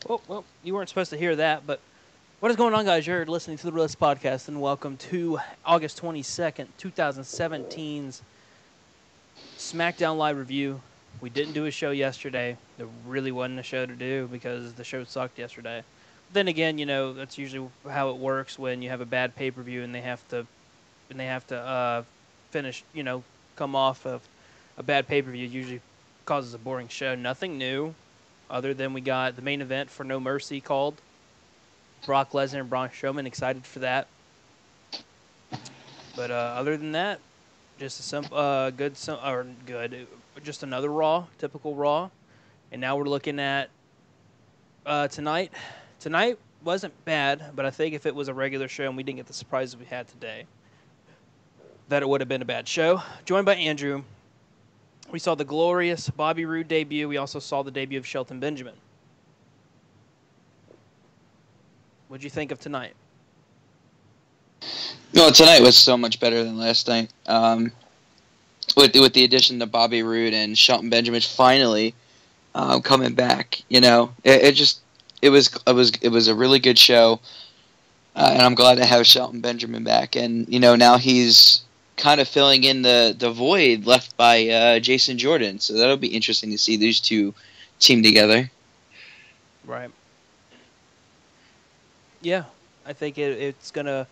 Well, you weren't supposed to hear that, but what is going on, guys? You're listening to the Realest podcast, and welcome to August 22nd, 2017's Smackdown live review. We didn't do a show yesterday. There really wasn't a show to do because the show sucked yesterday. Then again, that's usually how it works when you have a bad pay-per-view and they have to finish, come off of a bad pay-per-view. It usually causes a boring show. Nothing new, other than we got the main event for No Mercy called Brock Lesnar and Braun Strowman. Excited for that. But other than that, just a just another Raw, typical Raw. And now we're looking at tonight. Tonight wasn't bad, but I think if it was a regular show and we didn't get the surprises we had today, that it would have been a bad show. Joined by Andrew. We saw the Glourious Bobby Roode debut. We also saw the debut of Shelton Benjamin. What'd you think of tonight? No, tonight was so much better than last night. With the addition of Bobby Roode and Shelton Benjamin finally coming back, it was a really good show, and I'm glad to have Shelton Benjamin back. And now he's kind of filling in the void left by Jason Jordan, so that'll be interesting to see these two team together. Right. Yeah, I think it's gonna.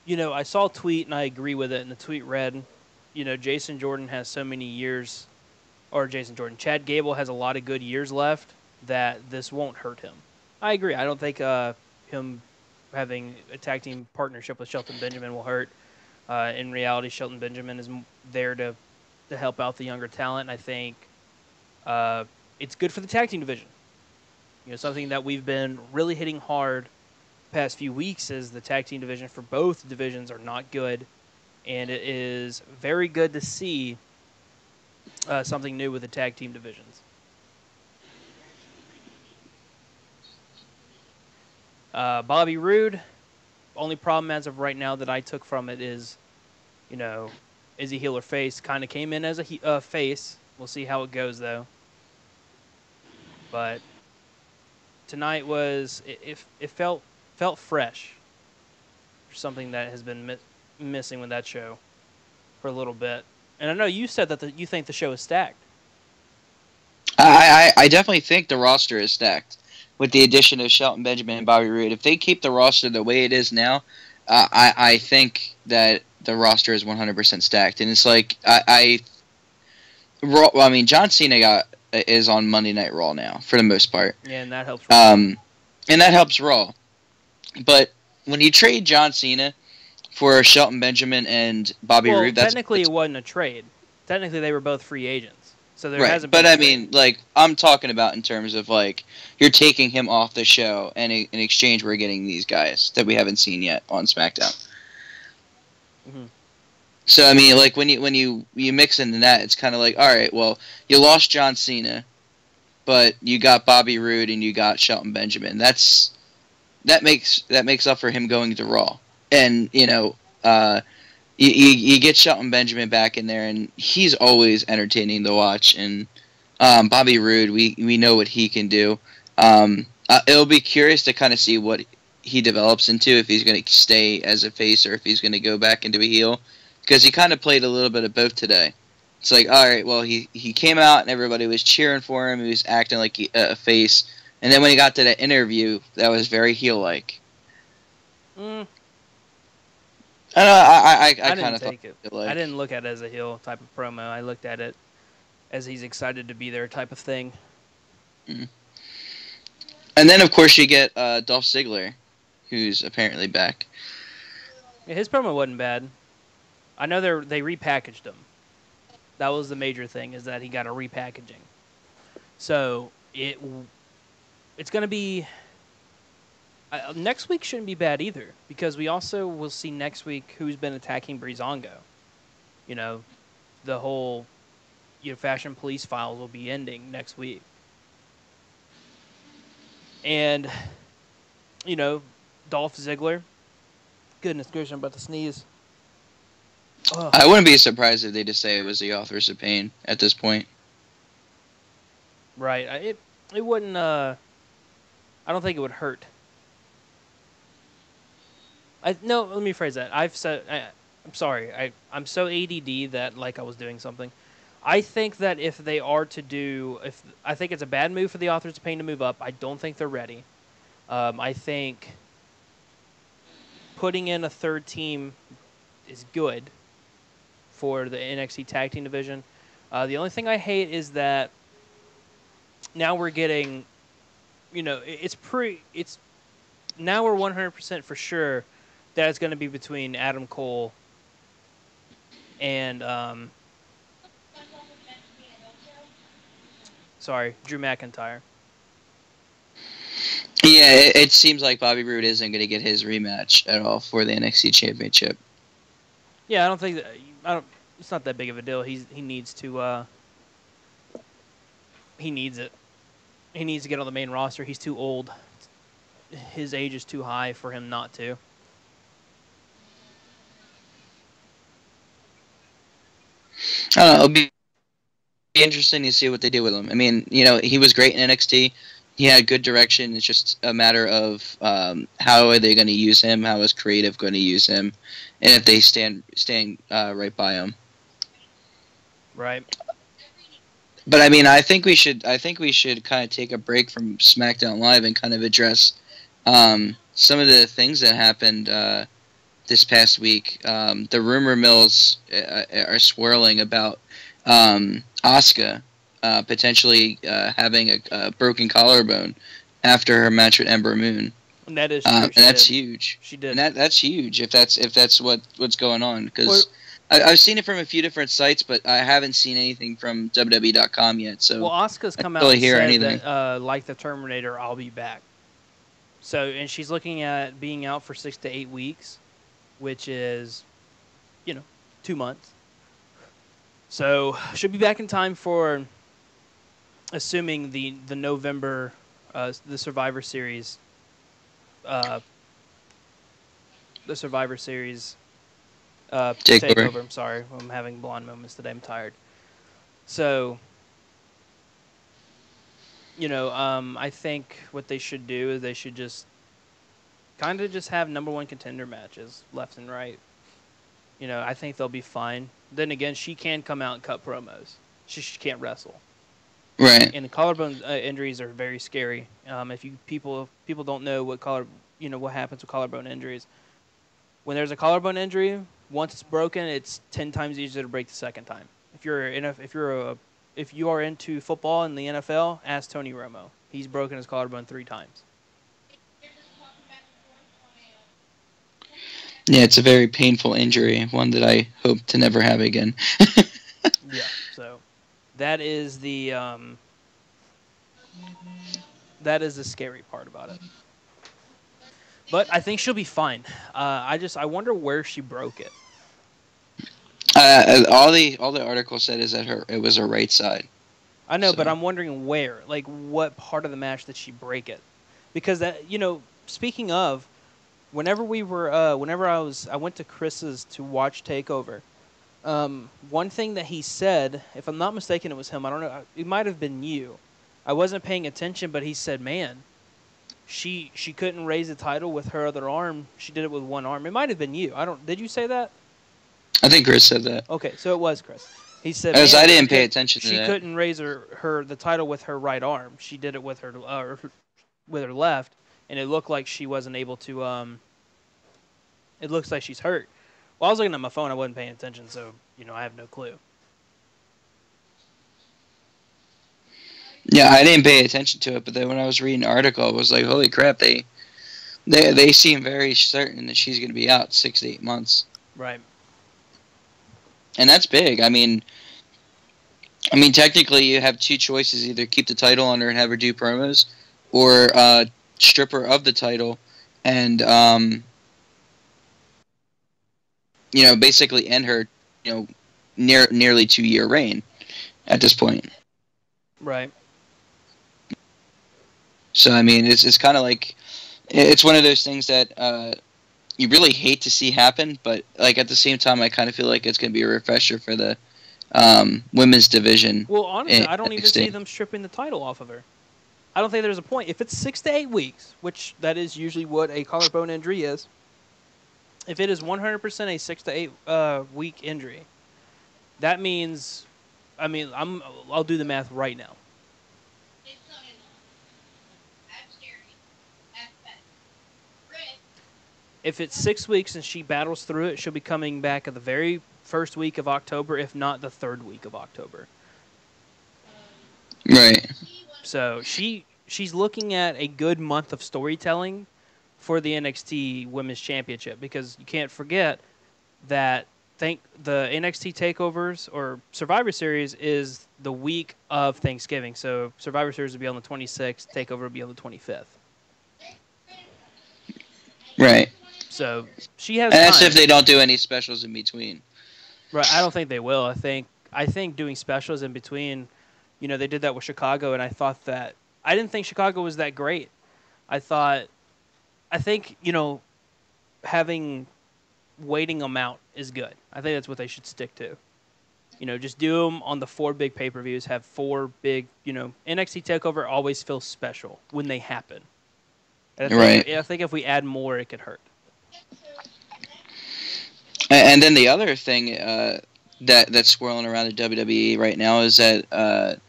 I saw a tweet and I agree with it. And the tweet read, Jason Jordan has so many years, or Chad Gable has a lot of good years left that this won't hurt him. I agree. I don't think him having a tag team partnership with Shelton Benjamin will hurt. In reality, Shelton Benjamin is there to help out the younger talent. And I think it's good for the tag team division. Something that we've been really hitting hard past few weeks is the tag team division for both divisions are not good, and it is very good to see something new with the tag team divisions. Bobby Roode, only problem as of right now that I took from it is, is he heel or face? Kind of came in as a face. We'll see how it goes though. But tonight was it felt fresh. Something that has been missing with that show for a little bit. And I know you said that you think the show is stacked. I definitely think the roster is stacked with the addition of Shelton Benjamin and Bobby Roode. If they keep the roster the way it is now, I think that the roster is 100% stacked. And it's like John Cena is on Monday Night Raw now for the most part. Yeah, and that helps. Raw. And that helps Raw. But when you trade John Cena for Shelton Benjamin and Bobby Roode, technically it wasn't a trade. Technically, they were both free agents, so there hasn't. But I mean, I'm talking about in terms of you're taking him off the show, and in exchange we're getting these guys that we haven't seen yet on SmackDown. Mm-hmm. So I mean, when you mix into that, it's kind of like, all right, well, you lost John Cena, but you got Bobby Roode and you got Shelton Benjamin. That makes up for him going to Raw. And, you get Shelton Benjamin back in there, and he's always entertaining to watch. And Bobby Roode, we know what he can do. It'll be curious to kind of see what he develops into, if he's going to stay as a face or if he's going to go back into a heel. Because he kind of played a little bit of both today. It's like, all right, well, he came out and everybody was cheering for him. He was acting like a face. And then when he got to that interview, that was very heel-like. I kind of thought it. I didn't look at it as a heel type of promo. I looked at it as he's excited to be there type of thing. Mm. And then, of course, you get Dolph Ziggler, who's apparently back. Yeah, his promo wasn't bad. I know they repackaged him. That was the major thing, is that he got a repackaging. So it's going to be... next week shouldn't be bad either, because we also will see next week who's been attacking Breezango. The whole Fashion Police files will be ending next week. And, Dolph Ziggler. Goodness gracious, I'm about to sneeze. Ugh. I wouldn't be surprised if they just say it was the Authors of Pain at this point. Right. It wouldn't I don't think it would hurt. No, let me phrase that. I'm sorry. I'm so ADD that like I was doing something. I think that if they are to do, if I think it's a bad move for the Authors of Pain to move up. I don't think they're ready. I think putting in a third team is good for the NXT Tag Team division. The only thing I hate is that now we're getting, it's now we're 100% for sure that it's going to be between Adam Cole and Drew McIntyre. Yeah, it seems like Bobby Roode isn't going to get his rematch at all for the NXT Championship. Yeah, I don't think that. I don't. It's not that big of a deal. He needs to. He needs it. He needs to get on the main roster. He's too old. His age is too high for him not to. I don't know. It'll be interesting to see what they do with him. I mean, he was great in NXT. He had good direction. It's just a matter of how are they going to use him? How is creative going to use him? And if they stand right by him. Right. But I mean, I think we should kind of take a break from SmackDown Live and kind of address some of the things that happened this past week. The rumor mills are swirling about Asuka potentially having a broken collarbone after her match with Ember Moon. And that is true. And that's huge. She did. And that's huge if that's what's going on, because I've seen it from a few different sites, but I haven't seen anything from WWE.com yet. So Asuka's come out and said that, like the Terminator, I'll be back. So, and she's looking at being out for 6 to 8 weeks, which is, 2 months. So she'll be back in time for, assuming the November, the Survivor Series, takeover. I'm sorry, I'm having blonde moments today. I'm tired. So, I think what they should do is they should just kind of just have number one contender matches left and right. I think they'll be fine. Then again, she can come out and cut promos. She can't wrestle. Right. And collarbone injuries are very scary. If people don't know what what happens with collarbone injuries. When there's a collarbone injury, once it's broken, it's 10 times easier to break the second time. If you are into football in the NFL, ask Tony Romo. He's broken his collarbone 3 times. Yeah, it's a very painful injury, one that I hope to never have again. Yeah, so that is the scary part about it. But I think she'll be fine. I wonder where she broke it. All the article said is that it was her right side. I know, but I'm wondering where, like what part of the match did she break it? Because that, speaking of, whenever I went to Chris's to watch Takeover. One thing that he said, if I'm not mistaken, it was him. I don't know. It might have been you. I wasn't paying attention, but he said, "Man, she couldn't raise the title with her other arm. She did it with one arm." It might have been you. Did you say that? I think Chris said that. Okay, so it was Chris. He said, "As I didn't pay attention to that. She couldn't raise the title with her right arm. She did it with her left, and it looked like she wasn't able to. It looks like she's hurt." Well, I was looking at my phone. I wasn't paying attention, so I have no clue. Yeah, I didn't pay attention to it, but then when I was reading the article, I was like, "Holy crap!" They seem very certain that she's going to be out 6 to 8 months. Right. And that's big. I mean, technically, you have 2 choices: either keep the title on her and have her do promos, or strip her of the title and basically end her, nearly 2-year reign at this point. Right. So, I mean, it's kind of like, it's one of those things that you really hate to see happen, but like at the same time, I kind of feel like it's going to be a refresher for the women's division. Well, honestly, I don't even see them stripping the title off of her. I don't think there's a point. If it's 6 to 8 weeks, which that is usually what a collarbone injury is, if it is 100% a 6 to 8 week injury, that means, I'll do the math right now. If it's 6 weeks and she battles through it, she'll be coming back at the very first week of October, if not the third week of October. Right. So she's looking at a good month of storytelling for the NXT Women's Championship, because you can't forget that the NXT takeovers or Survivor Series is the week of Thanksgiving. So Survivor Series will be on the 26th, takeover will be on the 25th. Right. So she has And that's time. if they don't do any specials in between. Right. I don't think they will. I think doing specials in between, they did that with Chicago, and I didn't think Chicago was that great. I think, having waiting them out is good. I think that's what they should stick to. Just do them on the 4 big pay-per-views, have 4 big, NXT TakeOver always feels special when they happen. And I think if we add more, it could hurt. And then the other thing that's swirling around the WWE right now is that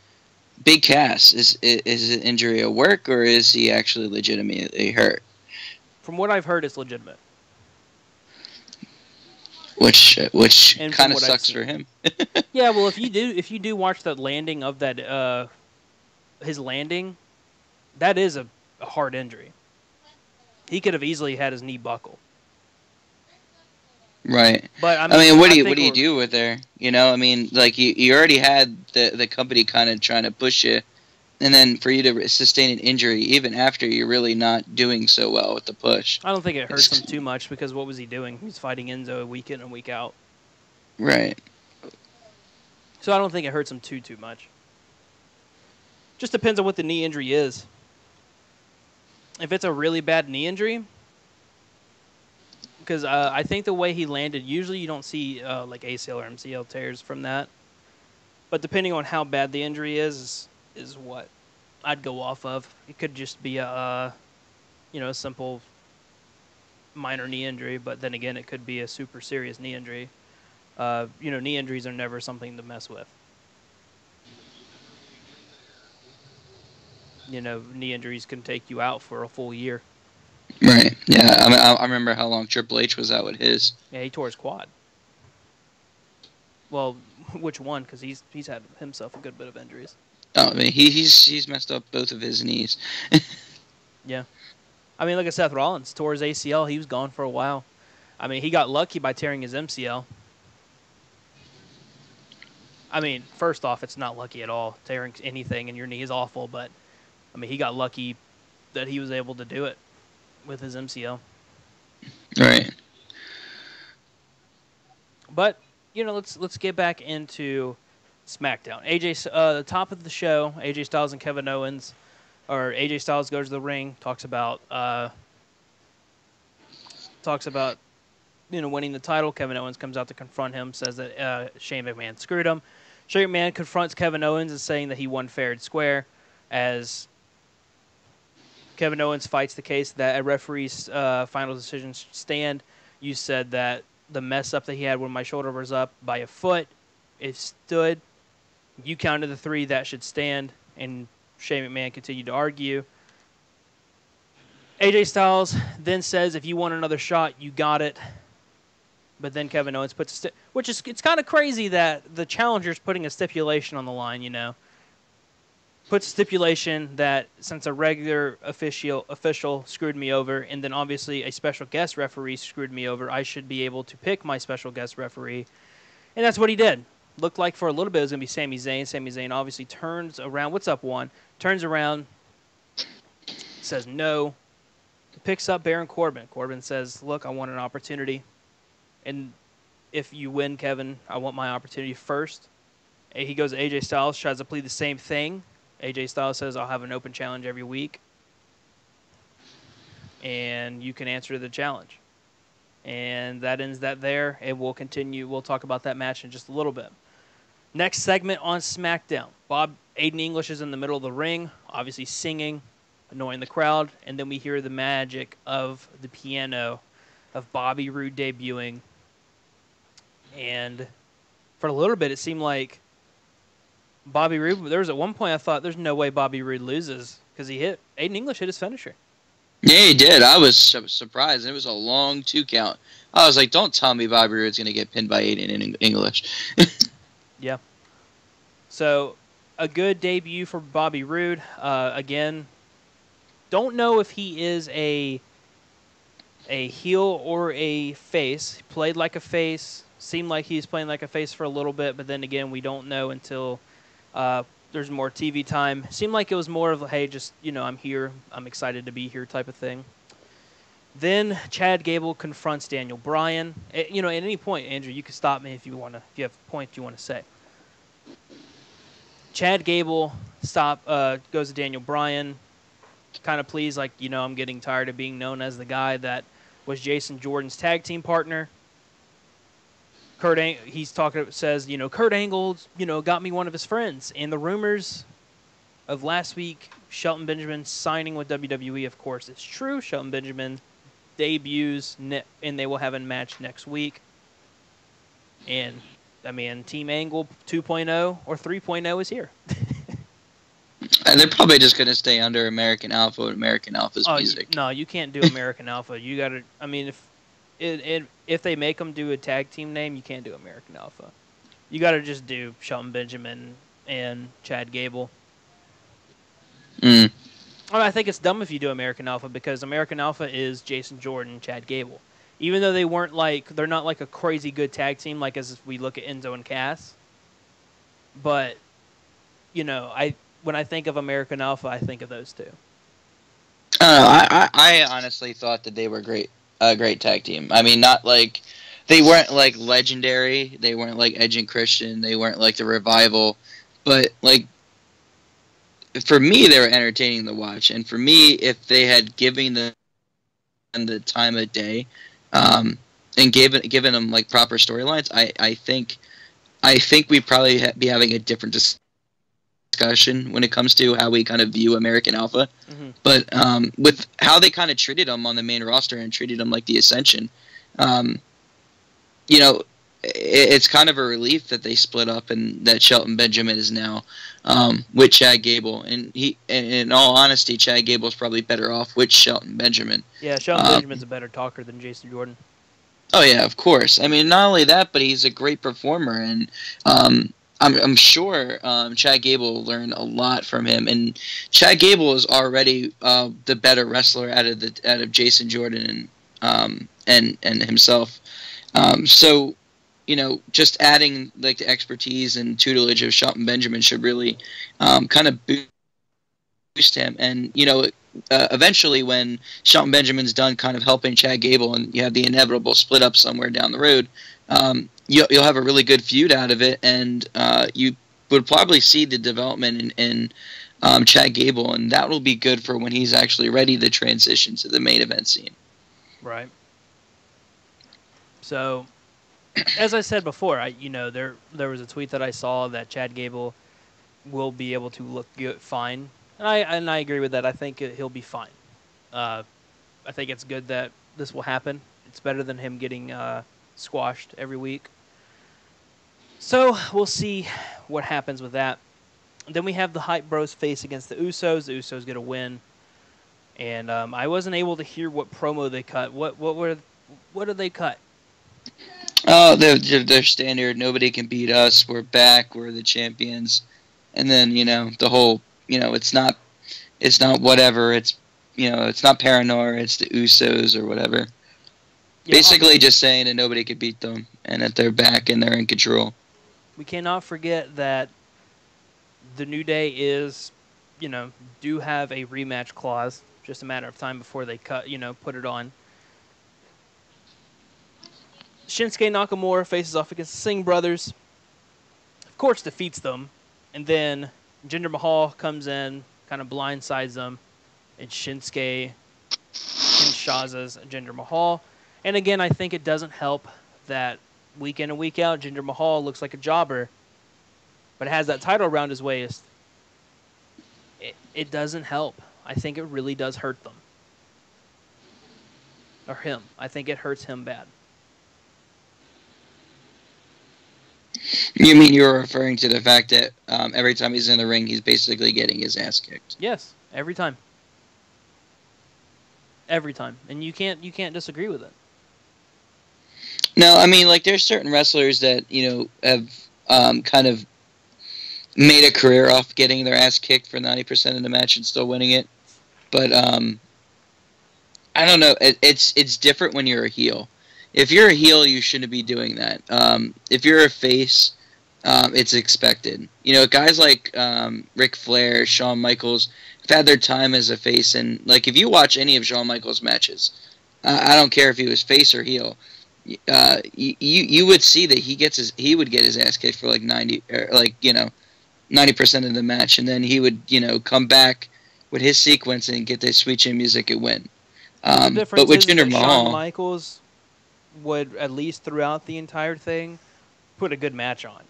Big Cass, is his injury a work, or is he actually legitimately hurt? From what I've heard, it's legitimate. Which kind of sucks for him. Yeah, well, if you do watch the landing of that his landing, that is a hard injury. He could have easily had his knee buckle. Right. But what do you do with there? Like you already had the company kind of trying to push you, and then for you to sustain an injury even after you're really not doing so well with the push. I don't think it hurts him too much, because what was he doing? He's fighting Enzo week in and week out. Right. So I don't think it hurts him too much. Just depends on what the knee injury is. If it's a really bad knee injury, because I think the way he landed, usually you don't see like ACL or MCL tears from that. But depending on how bad the injury is what I'd go off of. It could just be a simple minor knee injury, but then again, it could be a super serious knee injury. Knee injuries are never something to mess with. Knee injuries can take you out for a full year. Right. Yeah. I remember how long Triple H was out with his. Yeah, he tore his quad. Well, which one? Because he's had himself a good bit of injuries. Oh, he's messed up both of his knees. Yeah. Look at Seth Rollins. Tore his ACL. He was gone for a while. He got lucky by tearing his MCL. First off, it's not lucky at all. Tearing anything in your knee is awful, but he got lucky that he was able to do it with his MCL. Right. But let's get back into SmackDown. The top of the show, AJ Styles and Kevin Owens, or AJ Styles goes to the ring, talks about winning the title. Kevin Owens comes out to confront him, says that Shane McMahon screwed him. Shane McMahon confronts Kevin Owens and saying that he won fair and square, as Kevin Owens fights the case that a referee's final decision should stand. You said that the mess up that he had when my shoulder was up by a foot, it stood. You counted the 3, that should stand, and Shane McMahon continued to argue. AJ Styles then says, if you want another shot, you got it. But then Kevin Owens puts it's kind of crazy that the challenger's putting a stipulation on the line, Puts a stipulation that since a regular official screwed me over, and then obviously a special guest referee screwed me over, I should be able to pick my special guest referee. And that's what he did. Looked like for a little bit it was going to be Sami Zayn. Sami Zayn obviously turns around. What's up, Juan? Turns around, says no. Picks up Baron Corbin. Corbin says, look, I want an opportunity. And if you win, Kevin, I want my opportunity first. And he goes to AJ Styles, tries to plead the same thing. AJ Styles says, I'll have an open challenge every week. And you can answer the challenge. And that ends that there. And we'll continue. We'll talk about that match in just a little bit. Next segment on SmackDown. Aiden English is in the middle of the ring. obviously singing, annoying the crowd, and then we hear the magic of the piano of Bobby Roode debuting. And for a little bit, it seemed like Bobby Roode. There was at one point I thought there's no way Bobby Roode loses because Aiden English hit his finisher. Yeah, he did. I was surprised. It was a long 2 count. I was like, don't tell me Bobby Roode's going to get pinned by Aiden in English. Yeah. So, a good debut for Bobby Roode. Again, don't know if he is a heel or a face. He played like a face. Seemed like he's playing like a face for a little bit, but then again, we don't know until there's more TV time. Seemed like it was more of, hey, just, I'm here. I'm excited to be here type of thing. Then Chad Gable confronts Daniel Bryan. At any point, Andrew, you can stop me if you have a point you want to say. Chad Gable goes to Daniel Bryan, kind of pleased, like, I'm getting tired of being known as the guy that was Jason Jordan's tag team partner. Kurt Angle, got me one of his friends. And the rumors of last week, Shelton Benjamin signing with WWE, of course, it's true. Shelton Benjamin debuts, and they will have a match next week. And, Team Angle 2.0 or 3.0 is here. And they're probably just going to stay under American Alpha and American Alpha's music. No, you can't do American Alpha. You got to, if they make them do a tag team name, you can't do American Alpha. You got to just do Shelton Benjamin and Chad Gable. I think it's dumb if you do American Alpha because American Alpha is Jason Jordan and Chad Gable. Even though they're not like a crazy good tag team like as we look at Enzo and Cass. But, when I think of American Alpha, I think of those two. I honestly thought that they were a great tag team. Not like they weren't like legendary. They weren't like Edge and Christian. They weren't like the Revival. But like for me, they were entertaining to watch. And for me, if they had given them the time of day, and given them like proper storylines, I think we'd probably be having a different discussion when it comes to how we kind of view American Alpha. Mm-hmm. But with how they kind of treated them on the main roster and treated them like the Ascension, it's kind of a relief that they split up and that Shelton Benjamin is now with Chad Gable. And in all honesty, Chad Gable is probably better off with Shelton Benjamin. Yeah, Shelton Benjamin's a better talker than Jason Jordan. Oh yeah, of course. Not only that, but he's a great performer, and I'm sure Chad Gable will learn a lot from him. And Chad Gable is already the better wrestler out of Jason Jordan and himself. So, just adding like the expertise and tutelage of Shelton Benjamin should really kind of boost him. And eventually, when Shelton Benjamin's done kind of helping Chad Gable, and you have the inevitable split up somewhere down the road, you'll have a really good feud out of it, and you would probably see the development in Chad Gable, and that will be good for when he's actually ready to transition to the main event scene. Right. So, as I said before, there was a tweet that I saw that Chad Gable will be able to look good, fine, and I agree with that. I think he'll be fine. I think it's good that this will happen. It's better than him getting squashed every week. So we'll see what happens with that. Then we have the Hype Bros face against the Usos. The Usos get a win, and I wasn't able to hear what promo they cut. What did they cut? Oh, they're standard. Nobody can beat us. We're back. We're the champions. And then the whole it's not whatever. It's it's not Paranoia. It's the Usos or whatever. Yeah, basically, just saying that nobody could beat them and that they're back and they're in control. We cannot forget that the New Day do have a rematch clause. Just a matter of time before they put it on. Shinsuke Nakamura faces off against the Singh brothers. Of course, defeats them. And then Jinder Mahal comes in, kind of blindsides them. And Shinsuke Kinshasas Jinder Mahal. And again, I think it doesn't help that week in and week out, Jinder Mahal looks like a jobber, but has that title around his waist. it doesn't help. I think it really does hurt them or him. I think it hurts him bad. You mean you're referring to the fact that every time he's in the ring, he's basically getting his ass kicked? Yes, every time. Every time. And you can't disagree with it. No, I mean, like, there's certain wrestlers that, have kind of made a career off getting their ass kicked for 90% of the match and still winning it. But I don't know. It's different when you're a heel. If you're a heel, you shouldn't be doing that. If you're a face, it's expected. Guys like Ric Flair, Shawn Michaels have had their time as a face, and like if you watch any of Shawn Michaels' matches, I don't care if he was face or heel. You would see that he would get his ass kicked for like 90% of the match, and then he would come back with his sequence and get the sweet chin music and win. The difference But with is Jinder that Mahal, Shawn Michaels would, at least throughout the entire thing, put a good match on.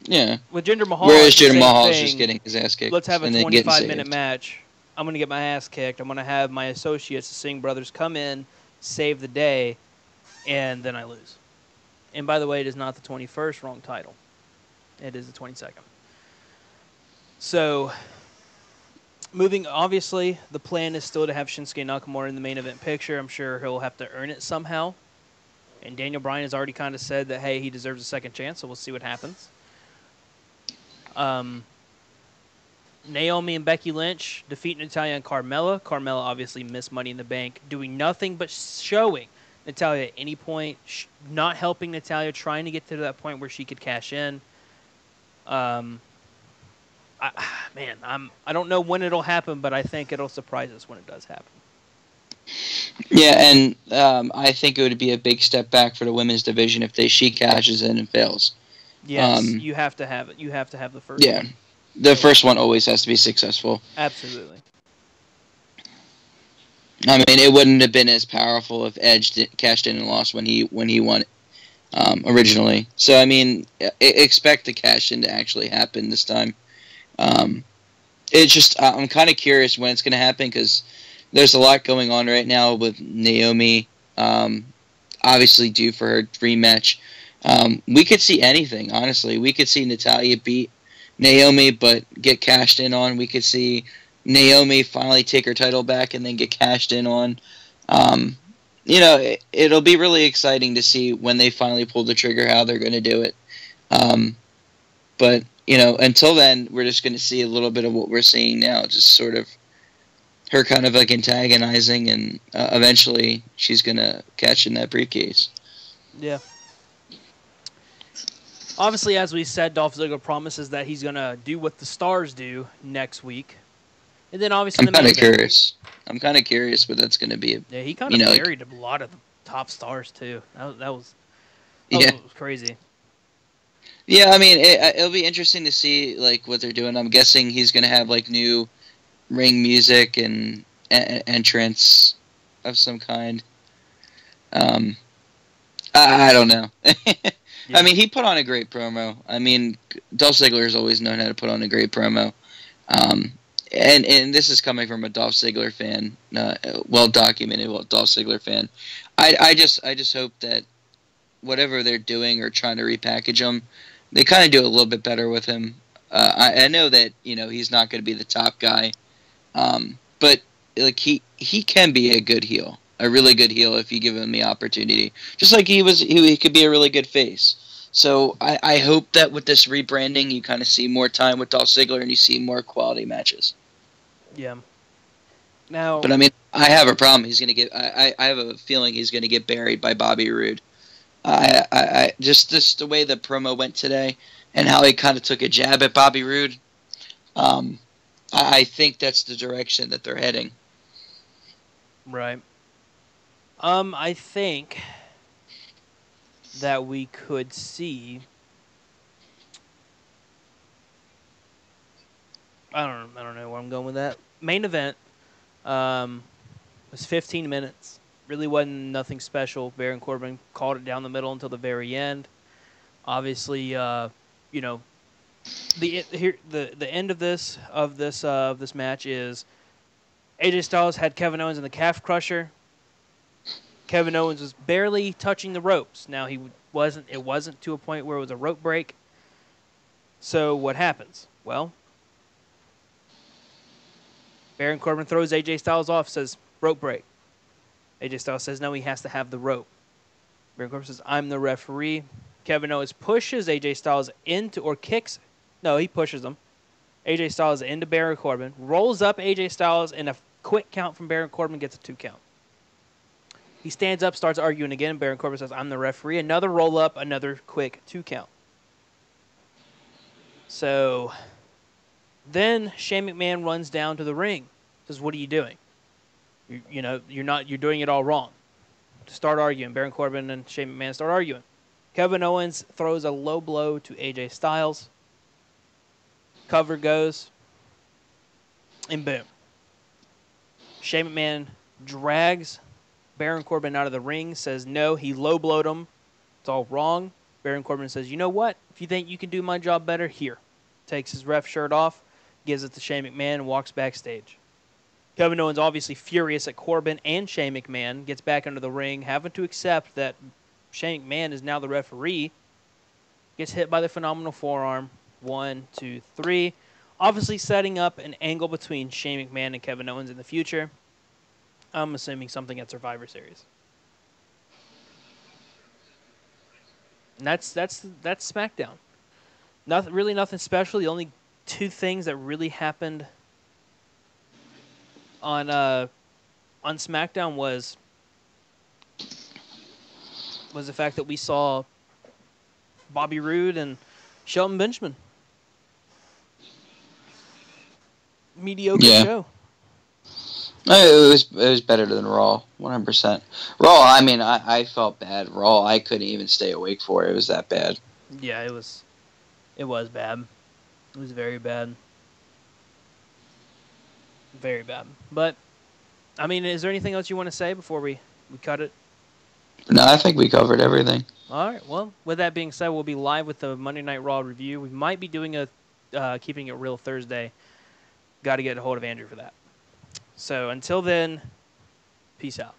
yeah. With Jinder Mahal, Whereas it's the Jinder same Mahal's thing. just getting his ass kicked Let's have a and then getting 25-minute saved. match. I'm going to get my ass kicked. I'm going to have my associates, the Singh brothers, come in, save the day, and then I lose. And by the way, it is not the 21st, wrong title. It is the 22nd. So, obviously, the plan is still to have Shinsuke Nakamura in the main event picture. I'm sure he'll have to earn it somehow. And Daniel Bryan has already kind of said that, hey, he deserves a second chance, so we'll see what happens. Naomi and Becky Lynch defeat Natalya and Carmella. Carmella obviously missed Money in the Bank, doing nothing but showing Natalya at any point, not helping Natalya, trying to get to that point where she could cash in. I don't know when it'll happen, but I think it'll surprise us when it does happen. Yeah, and I think it would be a big step back for the women's division if she cashes in and fails. Yes, you have to have it. You have to have the first. Yeah, the first one always has to be successful. Absolutely. I mean, it wouldn't have been as powerful if Edge cashed in and lost when he won originally. So I expect the cash in to actually happen this time. It's just I'm kind of curious when it's going to happen because there's a lot going on right now with Naomi. Obviously due for her rematch. We could see anything, honestly. We could see Natalya beat Naomi but get cashed in on. We could see Naomi finally take her title back and then get cashed in on. It'll be really exciting to see when they finally pull the trigger how they're going to do it. But, until then, we're just going to see a little bit of what we're seeing now, just sort of her kind of like antagonizing, and eventually she's going to catch in that briefcase. Yeah. Obviously, as we said, Dolph Ziggler promises that he's going to do what the stars do next week. And then obviously I'm kind of curious. I'm kind of curious what that's going to be. Yeah, he kind of buried a lot of the top stars, too. That was crazy. Yeah, I mean, it'll be interesting to see like what they're doing. I'm guessing he's going to have like new ring music and entrance of some kind. I don't know. Yeah. I mean, he put on a great promo. I mean, Dolph Ziggler has always known how to put on a great promo. And this is coming from a Dolph Ziggler fan, well-documented Dolph Ziggler fan. I just hope that whatever they're doing or trying to repackage him, they kind of do a little bit better with him. I know that he's not going to be the top guy, but like he can be a good heel, a really good heel if you give him the opportunity. Just like he could be a really good face. So I hope that with this rebranding, you kind of see more time with Dolph Ziggler and you see more quality matches. Yeah. Now, but I mean, I have a problem. He's gonna get. I have a feeling he's gonna get buried by Bobby Roode. I just the way the promo went today, and how he kind of took a jab at Bobby Roode. I think that's the direction that they're heading. Right. I think that we could see. I don't know where I'm going with that. Main event was 15 minutes. Really wasn't nothing special. Baron Corbin called it down the middle until the very end. Obviously, The end of this match is AJ Styles had Kevin Owens in the calf crusher. Kevin Owens was barely touching the ropes. Now it wasn't to a point where it was a rope break. So what happens? Well, Baron Corbin throws AJ Styles off, says rope break. AJ Styles says no, he has to have the rope. Baron Corbin says I'm the referee. Kevin Owens pushes AJ Styles into or kicks. No, he pushes him. AJ Styles into Baron Corbin, rolls up AJ Styles, and a quick count from Baron Corbin gets a 2 count. He stands up, starts arguing again. Baron Corbin says, I'm the referee. Another roll up, another quick 2 count. So then Shane McMahon runs down to the ring. Says, what are you doing? You're doing it all wrong. Start arguing. Baron Corbin and Shane McMahon start arguing. Kevin Owens throws a low blow to AJ Styles. Cover goes. And boom. Shane McMahon drags Baron Corbin out of the ring, says no, he low blowed him. It's all wrong. Baron Corbin says, you know what? If you think you can do my job better, here. Takes his ref shirt off, gives it to Shane McMahon, and walks backstage. Kevin Owens obviously furious at Corbin and Shane McMahon, gets back into the ring, having to accept that Shane McMahon is now the referee. Gets hit by the phenomenal forearm. 1, 2, 3. Obviously setting up an angle between Shane McMahon and Kevin Owens in the future. I'm assuming something at Survivor Series. And that's SmackDown. Nothing special. The only 2 things that really happened on SmackDown was the fact that we saw Bobby Roode and Shelton Benjamin. Mediocre show. It was better than Raw, 100%. Raw, I mean, I felt bad. Raw, I couldn't even stay awake for it. It was that bad. Yeah, it was bad. It was very bad. Very bad. But, I mean, is there anything else you want to say before we cut it? No, I think we covered everything. All right. Well, with that being said, we'll be live with the Monday Night Raw review. We might be doing a Keeping It Real Thursday. Got to get a hold of Andrew for that. So until then, peace out.